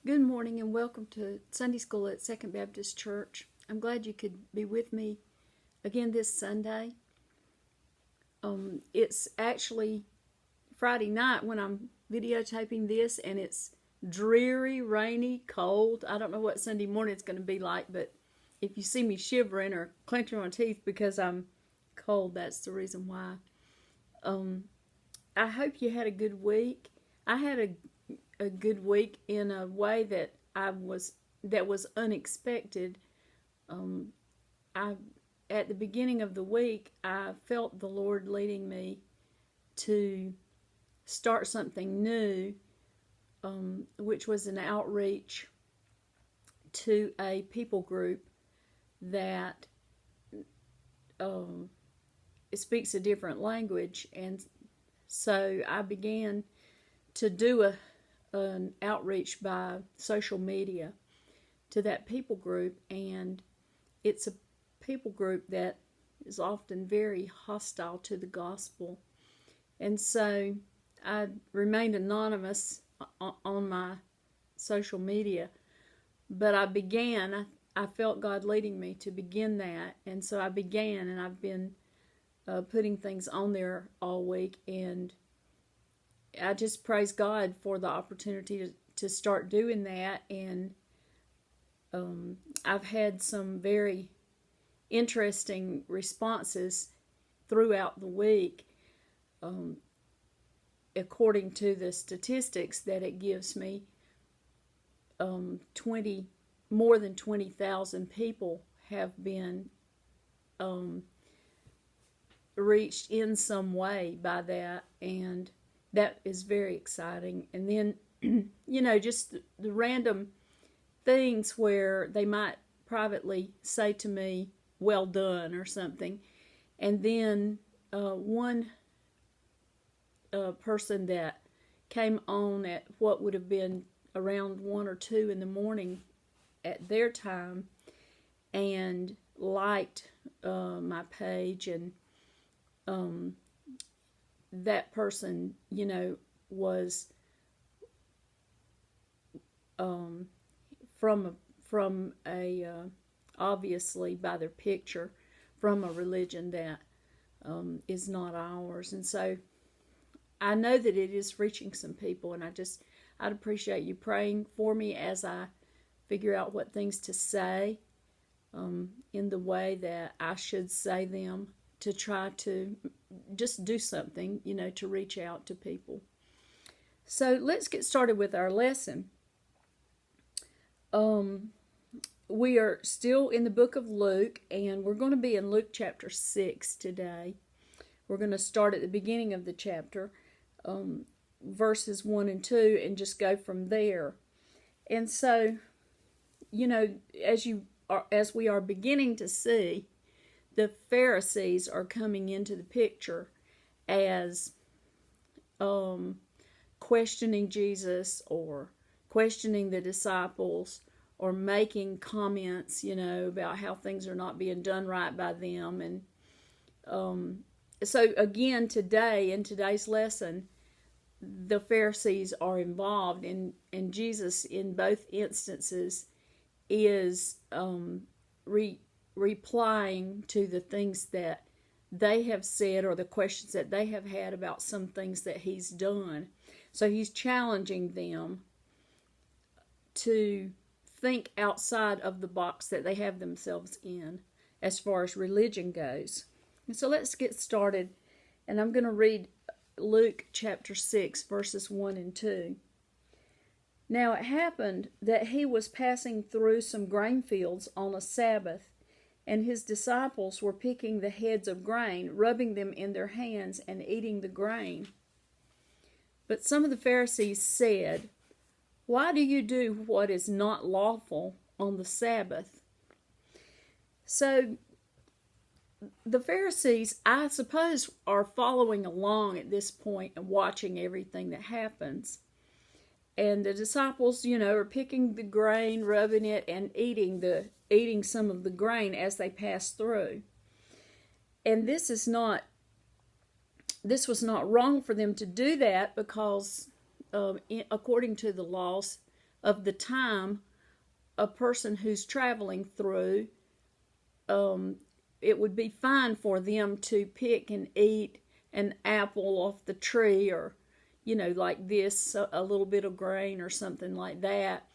Good morning and welcome to Sunday School at Second Baptist Church. I'm glad you could be with me again this Sunday. It's actually Friday night when I'm videotaping this, and it's dreary, rainy, cold. I don't know what Sunday morning it's going to be like, but if you see me shivering or clenching my teeth because I'm cold, that's the reason why. I hope you had a good week. I had a good week in a way that was unexpected. At the beginning of the week, I felt the Lord leading me to start something new, which was an outreach to a people group that speaks a different language, and so I began to do an outreach by social media to that people group, and it's a people group that is often very hostile to the gospel. And so I remained anonymous on my social media, but I felt God leading me to begin that, and so I began, and I've been putting things on there all week, and I just praise God for the opportunity to start doing that. And I've had some very interesting responses throughout the week, according to the statistics that it gives me. More than 20,000 people have been reached in some way by that, and that is very exciting. And then, just the random things where they might privately say to me, "Well done," or something. And then one person that came on at what would have been around 1 or 2 in the morning at their time and liked my page, and that person, was from a obviously by their picture, from a religion that is not ours. And so I know that it is reaching some people, and I'd appreciate you praying for me as I figure out what things to say in the way that I should say them, to try to just do something, to reach out to people. So let's get started with our lesson. We are still in the book of Luke, and we're going to be in Luke chapter 6 today. We're going to start at the beginning of the chapter, verses 1 and 2, and just go from there. And so, as we are beginning to see, the Pharisees are coming into the picture as questioning Jesus, or questioning the disciples, or making comments, about how things are not being done right by them. And so again, today, in today's lesson, the Pharisees are involved, and Jesus, in both instances, is replying to the things that they have said, or the questions that they have had about some things that he's done. So he's challenging them to think outside of the box that they have themselves in as far as religion goes. And so let's get started, and I'm going to read Luke chapter 6, verses 1 and 2. Now it happened that he was passing through some grain fields on a Sabbath, and his disciples were picking the heads of grain, rubbing them in their hands, and eating the grain. But some of the Pharisees said, "Why do you do what is not lawful on the Sabbath?" So the Pharisees, I suppose, are following along at this point and watching everything that happens. And the disciples, are picking the grain, rubbing it, and eating some of the grain as they pass through. And this was not wrong for them to do that, because according to the laws of the time a person who's traveling through, it would be fine for them to pick and eat an apple off the tree, or, like this, a little bit of grain or something like that.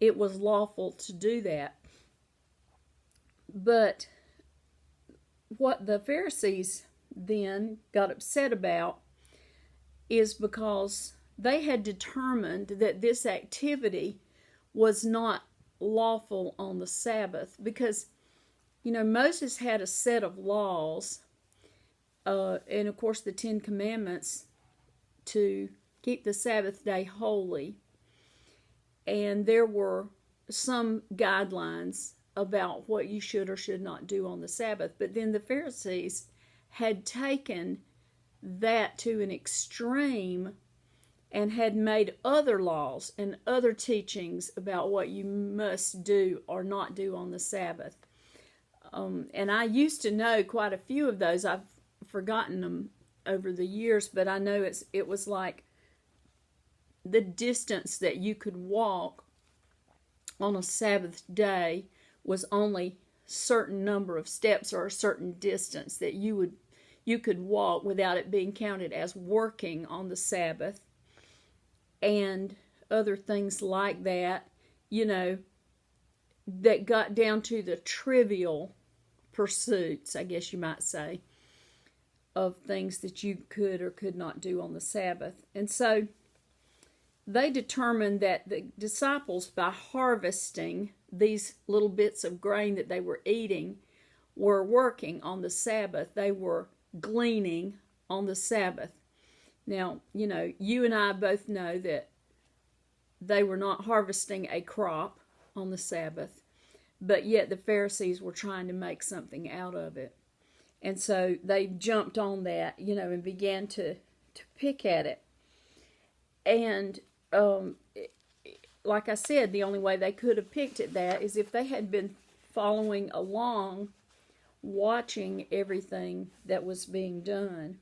It was lawful to do that. But what the Pharisees then got upset about is because they had determined that this activity was not lawful on the Sabbath, because Moses had a set of laws, and of course the 10 Commandments, to keep the Sabbath day holy, and there were some guidelines about what you should or should not do on the Sabbath. But then the Pharisees had taken that to an extreme and had made other laws and other teachings about what you must do or not do on the Sabbath. And I used to know quite a few of those. I've forgotten them over the years, but I know it was like the distance that you could walk on a Sabbath day was only a certain number of steps, or a certain distance that you could walk without it being counted as working on the Sabbath, and other things like that, that got down to the trivial pursuits, I guess you might say, of things that you could or could not do on the Sabbath. And so they determined that the disciples, by harvesting these little bits of grain that they were eating, were working on the Sabbath. They were gleaning on the Sabbath. Now, you and I both know that they were not harvesting a crop on the Sabbath, but yet the Pharisees were trying to make something out of it. And so they jumped on that, and began to pick at it. And like I said, the only way they could have picked at that is if they had been following along, watching everything that was being done.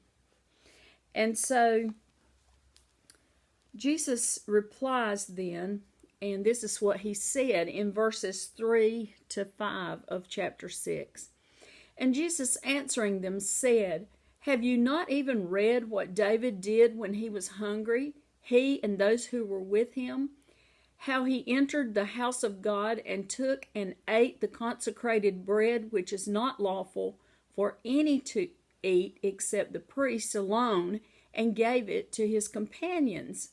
And so Jesus replies then, and this is what he said in verses 3 to 5 of chapter 6. And Jesus answering them said, "Have you not even read what David did when he was hungry, he and those who were with him? How he entered the house of God and took and ate the consecrated bread, which is not lawful for any to eat except the priests alone, and gave it to his companions.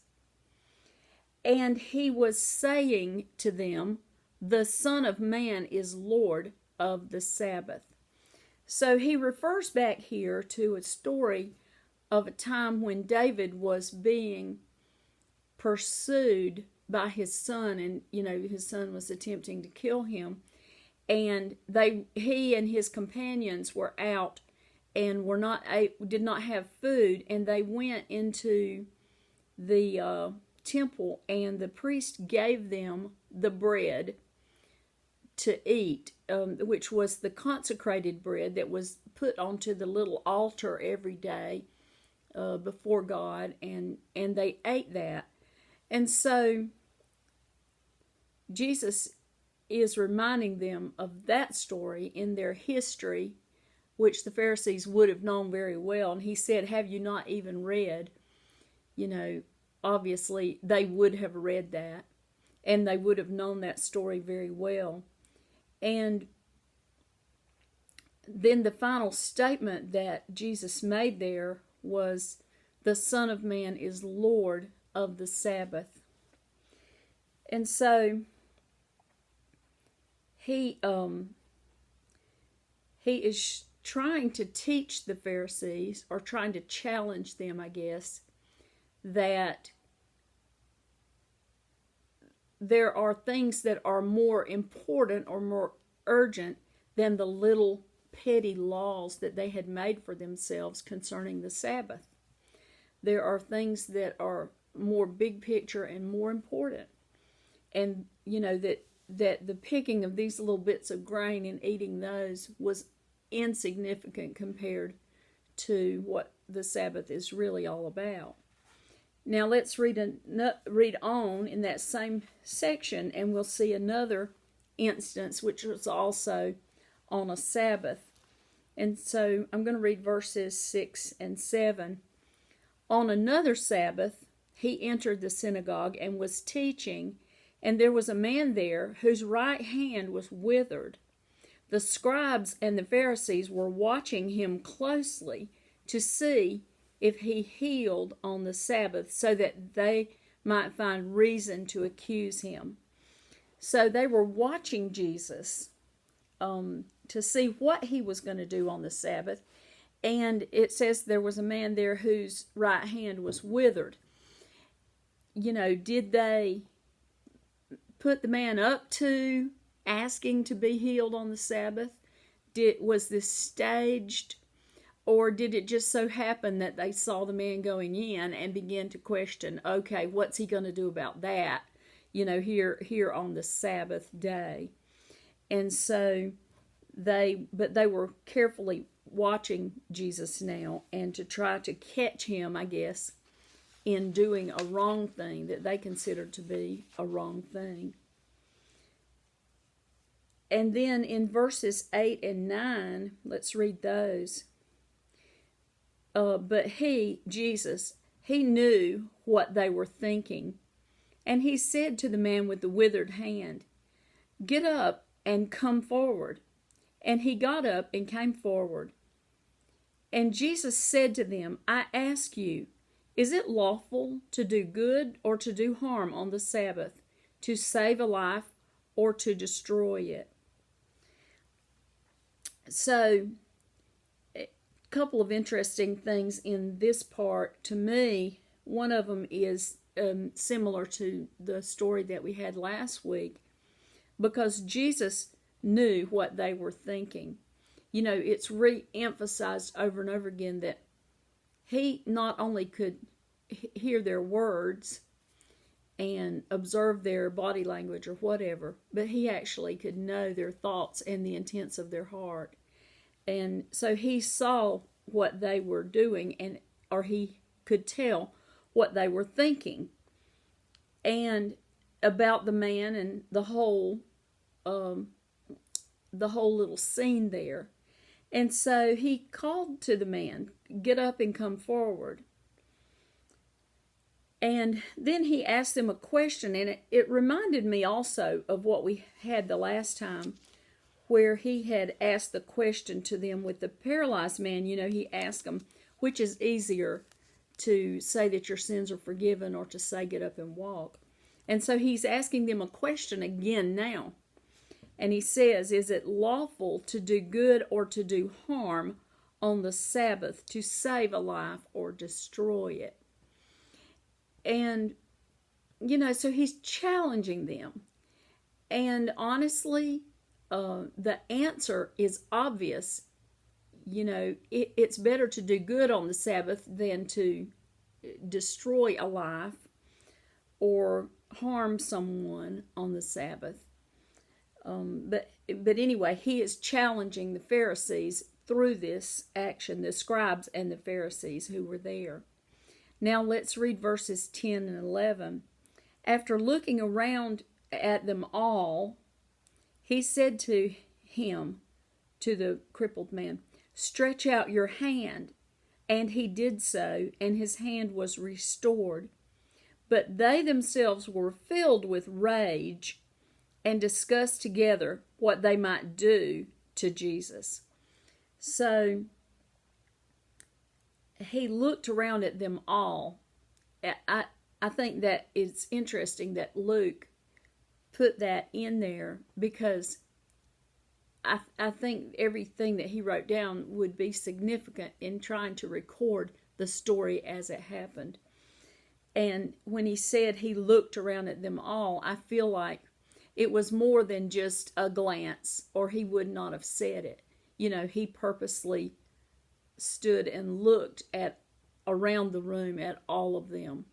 And he was saying to them, the Son of Man is Lord of the Sabbath." So he refers back here to a story of a time when David was being pursued by his son, and his son was attempting to kill him, and he and his companions were out and did not have food, and they went into the temple, and the priest gave them the bread to eat, which was the consecrated bread that was put onto the little altar every day before God, and they ate that. And so Jesus is reminding them of that story in their history, which the Pharisees would have known very well. And he said, "Have you not even read?" Obviously they would have read that, and they would have known that story very well. And then the final statement that Jesus made there was, "The Son of Man is Lord of the Sabbath." And so he is trying to teach the Pharisees, or trying to challenge them, I guess, that there are things that are more important or more urgent than the little petty laws that they had made for themselves concerning the Sabbath. There are things that are more big picture and more important. And, that the picking of these little bits of grain and eating those was insignificant compared to what the Sabbath is really all about. Now let's read on in that same section, and we'll see another instance, which was also on a Sabbath. And so I'm going to read verses 6 and 7. On another Sabbath, he entered the synagogue and was teaching, and there was a man there whose right hand was withered. The scribes and the Pharisees were watching him closely to see if he healed on the Sabbath, so that they might find reason to accuse him. So they were watching Jesus to see what he was going to do on the Sabbath. And it says there was a man there whose right hand was withered. You know, did they put the man up to asking to be healed on the Sabbath? Was this staged? Or did it just so happen that they saw the man going in and began to question, okay, what's he going to do about that, you know, here on the Sabbath day? And so they were carefully watching Jesus now, and to try to catch him, I guess, in doing a wrong thing that they considered to be a wrong thing. And then in verses 8 and 9, let's read those. But he, Jesus, he knew what they were thinking. And he said to the man with the withered hand, "Get up and come forward." And he got up and came forward. And Jesus said to them, "I ask you, is it lawful to do good or to do harm on the Sabbath, to save a life or to destroy it?" So, couple of interesting things in this part to me. One of them is similar to the story that we had last week, because Jesus knew what they were thinking. You know, it's re-emphasized over and over again that he not only could hear their words and observe their body language or whatever, but he actually could know their thoughts and the intents of their heart. And so he saw what they were doing, or he could tell what they were thinking, and about the man and the whole little scene there. And so he called to the man, "Get up and come forward." And then he asked them a question, and it reminded me also of what we had the last time, where he had asked the question to them with the paralyzed man. You know, he asked them, which is easier, to say that your sins are forgiven or to say get up and walk. And so he's asking them a question again now. And he says, is it lawful to do good or to do harm on the Sabbath, to save a life or destroy it? And, you know, so he's challenging them. And honestly, the answer is obvious. You know, it's better to do good on the Sabbath than to destroy a life or harm someone on the Sabbath. But anyway, he is challenging the Pharisees through this action, the scribes and the Pharisees who were there. Now let's read verses 10 and 11. After looking around at them all, he said to him, to the crippled man, "Stretch out your hand." And he did so, and his hand was restored. But they themselves were filled with rage and discussed together what they might do to Jesus. So he looked around at them all. I think that it's interesting that Luke put that in there, because I think everything that he wrote down would be significant in trying to record the story as it happened. And when he said he looked around at them all, I feel like it was more than just a glance, or he would not have said it. You know, he purposely stood and looked at around the room at all of them.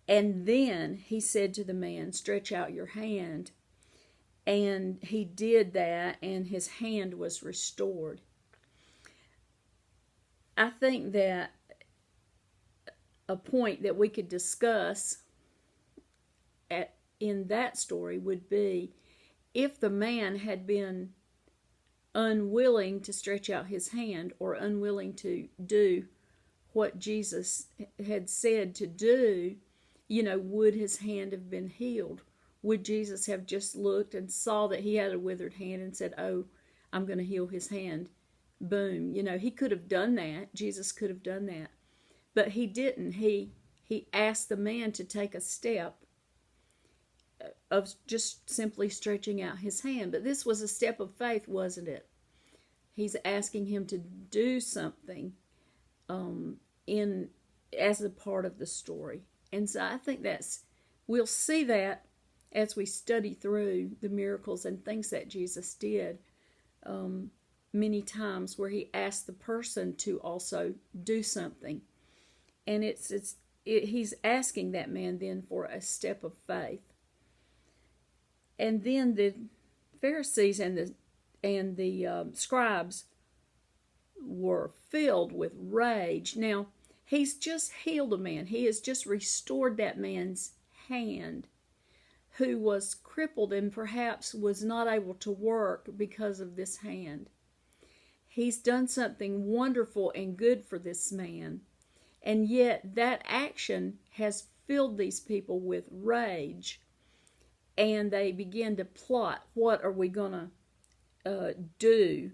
And then he said to the man, "Stretch out your hand." And he did that, and his hand was restored. I think that a point that we could discuss in that story would be if the man had been unwilling to stretch out his hand or unwilling to do what Jesus had said to do, would his hand have been healed? Would Jesus have just looked and saw that he had a withered hand and said, "Oh, I'm going to heal his hand"? Boom. He could have done that. Jesus could have done that. But he didn't. He asked the man to take a step of just simply stretching out his hand. But this was a step of faith, wasn't it? He's asking him to do something as a part of the story. And so I think we'll see that as we study through the miracles and things that Jesus did many times, where he asked the person to also do something. And he's asking that man then for a step of faith. And then the Pharisees and the scribes were filled with rage. Now, he's just healed a man. He has just restored that man's hand, who was crippled and perhaps was not able to work because of this hand. He's done something wonderful and good for this man. And yet that action has filled these people with rage. And they begin to plot, what are we going to do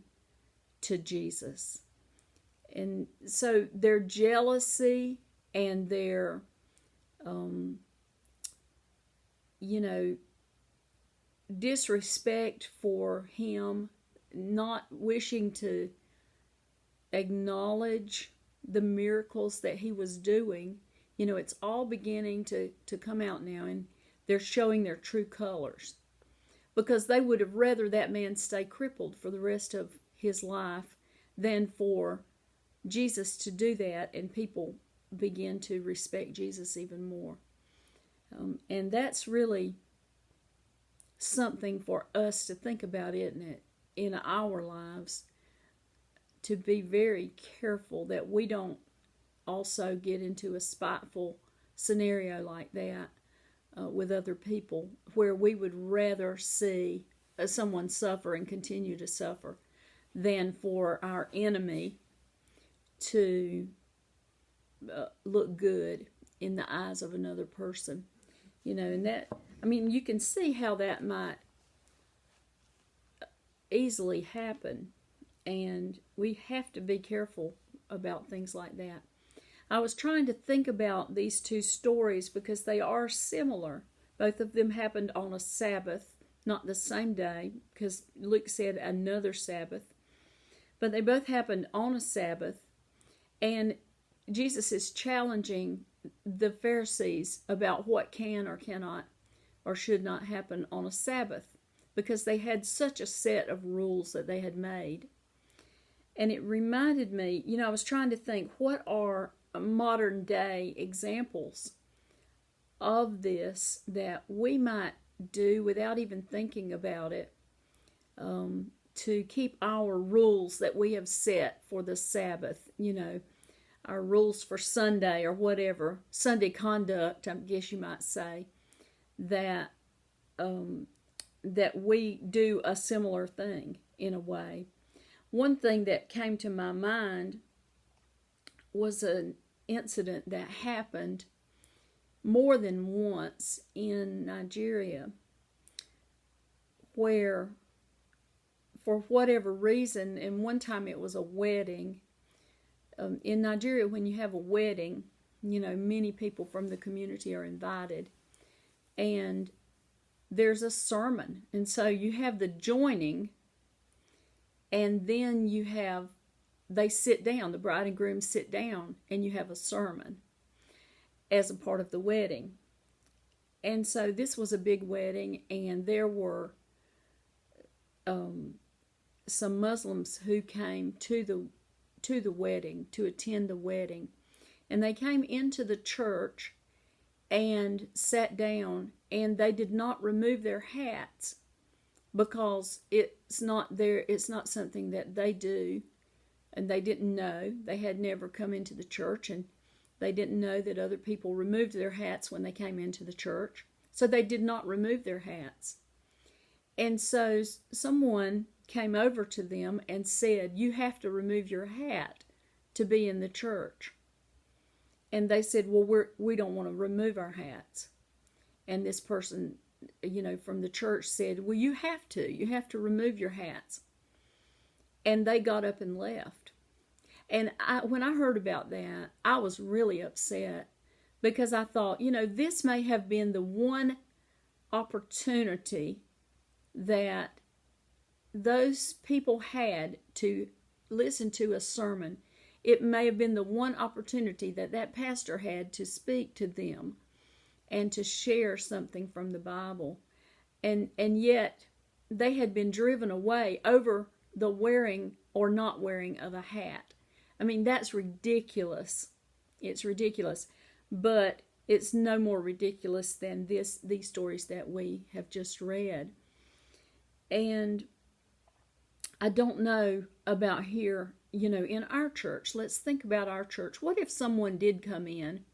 to Jesus? And so their jealousy and their, disrespect for him, not wishing to acknowledge the miracles that he was doing, it's all beginning to come out now, and they're showing their true colors, because they would have rather that man stay crippled for the rest of his life than for Jesus to do that, and people begin to respect Jesus even more. And that's really something for us to think about, isn't it, in our lives, to be very careful that we don't also get into a spiteful scenario like that with other people, where we would rather see someone suffer and continue to suffer than for our enemy to look good in the eyes of another person. And that, you can see how that might easily happen, and we have to be careful about things like that. I was trying to think about these two stories because they are similar. Both of them happened on a Sabbath, not the same day, because Luke said another Sabbath. But they both happened on a Sabbath, and Jesus is challenging the Pharisees about what can or cannot or should not happen on a Sabbath, because they had such a set of rules that they had made. And it reminded me, I was trying to think, what are modern day examples of this that we might do without even thinking about it, to keep our rules that we have set for the Sabbath, our rules for Sunday or whatever, Sunday conduct, I guess you might say, that we do a similar thing in a way. One thing that came to my mind was an incident that happened more than once in Nigeria, where, for whatever reason, and one time it was a wedding. In Nigeria, when you have a wedding, many people from the community are invited, and there's a sermon. And so you have the joining, and then they sit down, the bride and groom sit down, and you have a sermon as a part of the wedding. And so this was a big wedding, and there were some Muslims who came to the wedding, to attend the wedding. And they came into the church and sat down, and they did not remove their hats, because it's not something that they do, and they didn't know. They had never come into the church, and They didn't know that other people removed their hats when they came into the church. So they did not remove their hats. And so someone came over to them and said, "You have to remove your hat to be in the church." And they said, "Well, we don't want to remove our hats." And this person, from the church said, "Well, you have to. You have to remove your hats." And they got up and left. And when I heard about that, I was really upset because I thought, this may have been the one opportunity that those people had to listen to a sermon. It may have been the one opportunity that pastor had to speak to them and to share something from the Bible. And yet they had been driven away over the wearing or not wearing of a hat. I mean, that's ridiculous. It's ridiculous. But it's no more ridiculous than these stories that we have just read. And I don't know about here, in our church. Let's think about our church. What if someone did come in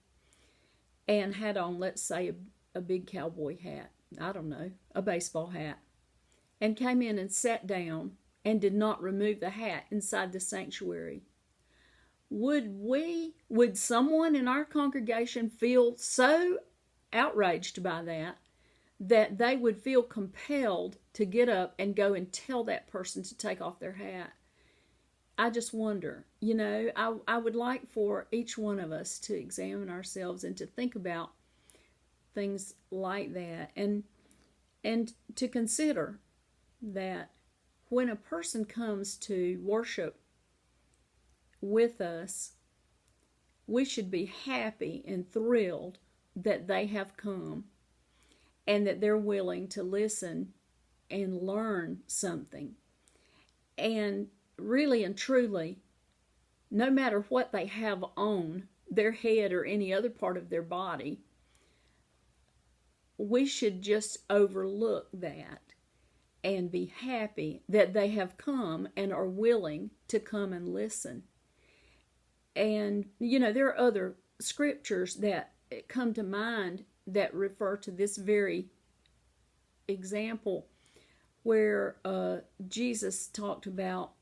and had on, let's say, a big cowboy hat, I don't know, a baseball hat, and came in and sat down and did not remove the hat inside the sanctuary? Would someone in our congregation feel so outraged by that they would feel compelled to get up and go and tell that person to take off their hat? I just wonder, I would like for each one of us to examine ourselves and to think about things like that, and to consider that when a person comes to worship with us, we should be happy and thrilled that they have come and that they're willing to listen and learn something. And really and truly, no matter what they have on their head or any other part of their body, we should just overlook that and be happy that they have come and are willing to come and listen. And, there are other scriptures that come to mind that refer to this very example, where Jesus talked about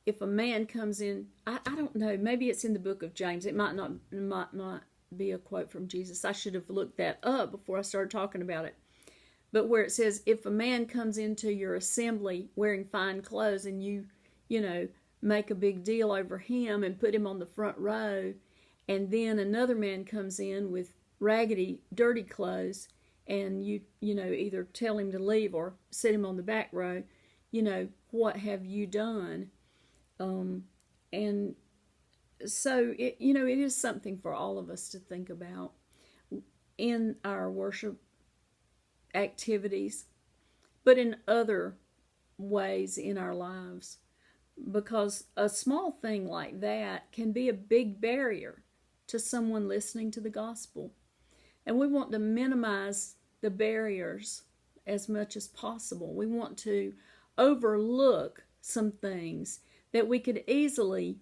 if a man comes in, I don't know, maybe it's in the book of James. It might not be a quote from Jesus. I should have looked that up before I started talking about it. But where it says, if a man comes into your assembly wearing fine clothes and you make a big deal over him and put him on the front row, and then another man comes in with raggedy, dirty clothes, and you either tell him to leave or sit him on the back row, what have you done? And so it is something for all of us to think about in our worship activities, but in other ways in our lives, because a small thing like that can be a big barrier to someone listening to the gospel. And we want to minimize the barriers as much as possible. We want to overlook some things that we could easily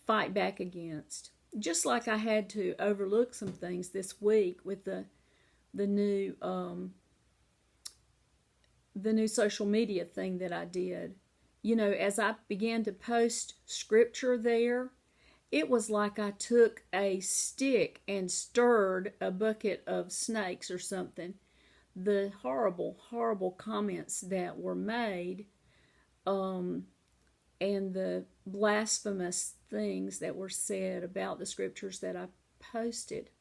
fight back against. Just like I had to overlook some things this week with the new social media thing that I did. As I began to post scripture there, it was like I took a stick and stirred a bucket of snakes or something. The horrible, horrible comments that were made, and the blasphemous things that were said about the scriptures that I posted.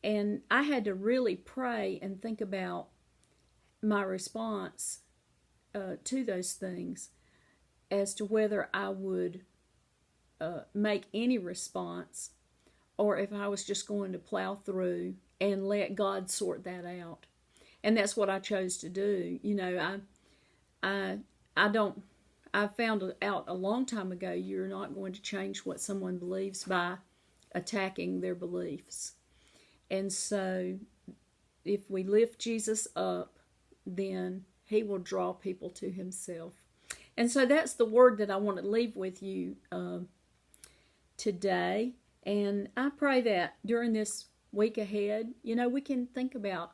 And I had to really pray and think about my response to those things as to whether I would make any response, or if I was just going to plow through and let God sort that out. And that's what I chose to do. I found out a long time ago, you're not going to change what someone believes by attacking their beliefs. And so if we lift Jesus up, then he will draw people to himself. And so that's the word that I want to leave with you today. And I pray that during this week ahead, we can think about,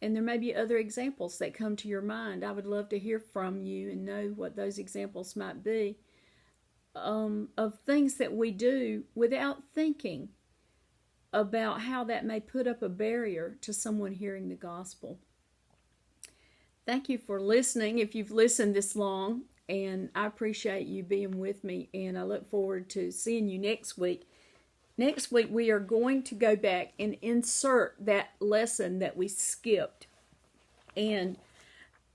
and there may be other examples that come to your mind. I would love to hear from you and know what those examples might be, of things that we do without thinking about how that may put up a barrier to someone hearing the gospel. Thank you for listening, if you've listened this long, and I appreciate you being with me, and I look forward to seeing you next week. Next week, we are going to go back and insert that lesson that we skipped. And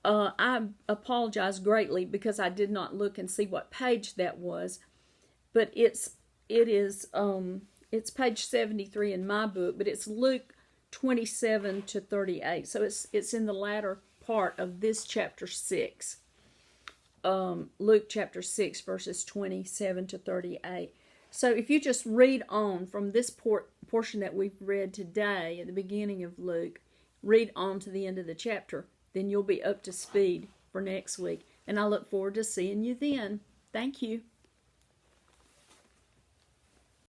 I apologize greatly because I did not look and see what page that was. But it is page 73 in my book, but it's Luke 27 to 38. So it's in the latter part of this chapter 6. Luke chapter 6, verses 27 to 38. So if you just read on from this portion that we've read today at the beginning of Luke, read on to the end of the chapter, then you'll be up to speed for next week. And I look forward to seeing you then. Thank you.